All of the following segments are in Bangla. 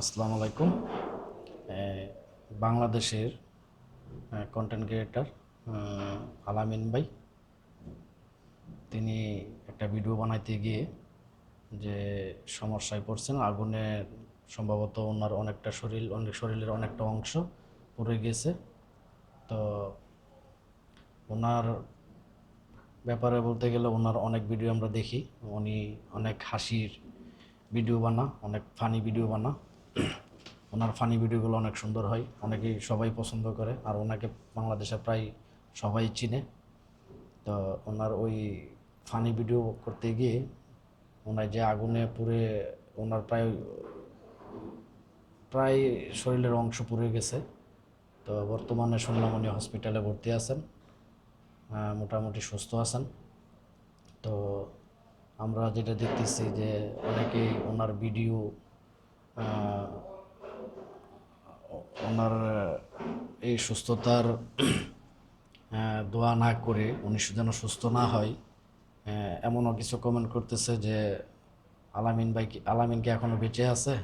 আসসালামু আলাইকুম। বাংলাদেশের কন্টেন্ট ক্রিয়েটর আলামিন ভাই, তিনি একটা ভিডিও বানাইতে গিয়ে যে সমস্যায় পড়ছেন, আগুনে সম্ভবত ওনার শরীরের অনেকটা অংশ পুড়ে গেছে। তো ওনার ব্যাপারে বলতে গেলে ওনার অনেক ভিডিও আমরা দেখি। উনি অনেক হাসির ভিডিও অনেক ফানি ভিডিও ওনার ফানি ভিডিওগুলো অনেক সুন্দর হয়, সবাই পছন্দ করে, আর ওনাকে বাংলাদেশে প্রায় সবাই চিনে। তো ওনার ওই ফানি ভিডিও করতে গিয়ে ওনার যে আগুনে পুড়ে ওনার প্রায় প্রায় শরীরের অংশ পুড়ে গেছে। তো বর্তমানে শুনলাম উনি হসপিটালে ভর্তি আছেন, মোটামুটি সুস্থ আছেন। তো আমরা যেটা দেখতেছি যে অনেকেই ওনার ভিডিও ওনার এই সুস্থতার দোয়া না করে, উনি যেন সুস্থ না হয়, এমনও কিছু কমেন্ট করতেছে যে আলামিন কি এখনো বেঁচে আছে।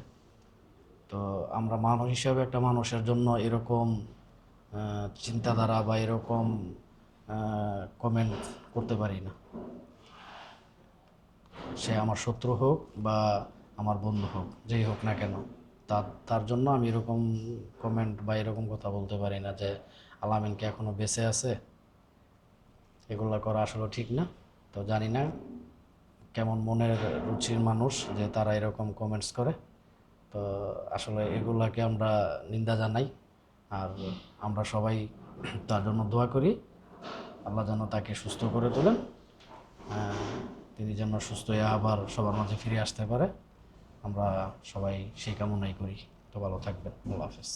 তো আমরা মানুষ হিসাবে একটা মানুষের জন্য এরকম চিন্তাধারা বা এরকম কমেন্ট করতে পারি না। সে আমার শত্রু হোক বা আমার বন্ধু হোক, যেই হোক না কেন, তার জন্য আমি এরকম কমেন্ট বা এরকম কথা বলতে পারি না যে আলামিন কি এখনো বেঁচে আছে। এগুলো করা আসলে ঠিক না। তো জানি না কেমন মনের রুচির মানুষ যে তারা এরকম কমেন্টস করে। তো আসলে এগুলাকে আমরা নিন্দা জানাই, আর আমরা সবাই তার জন্য দোয়া করি, আল্লাহ যেন তাকে সুস্থ করে তোলেন, তিনি যেন সুস্থ হয়ে আবার সবার মাঝে ফিরে আসতে পারে। আমরা সবাই সেই কামনাই করি। তো ভালো থাকবেন। আল্লাহ হাফেজ।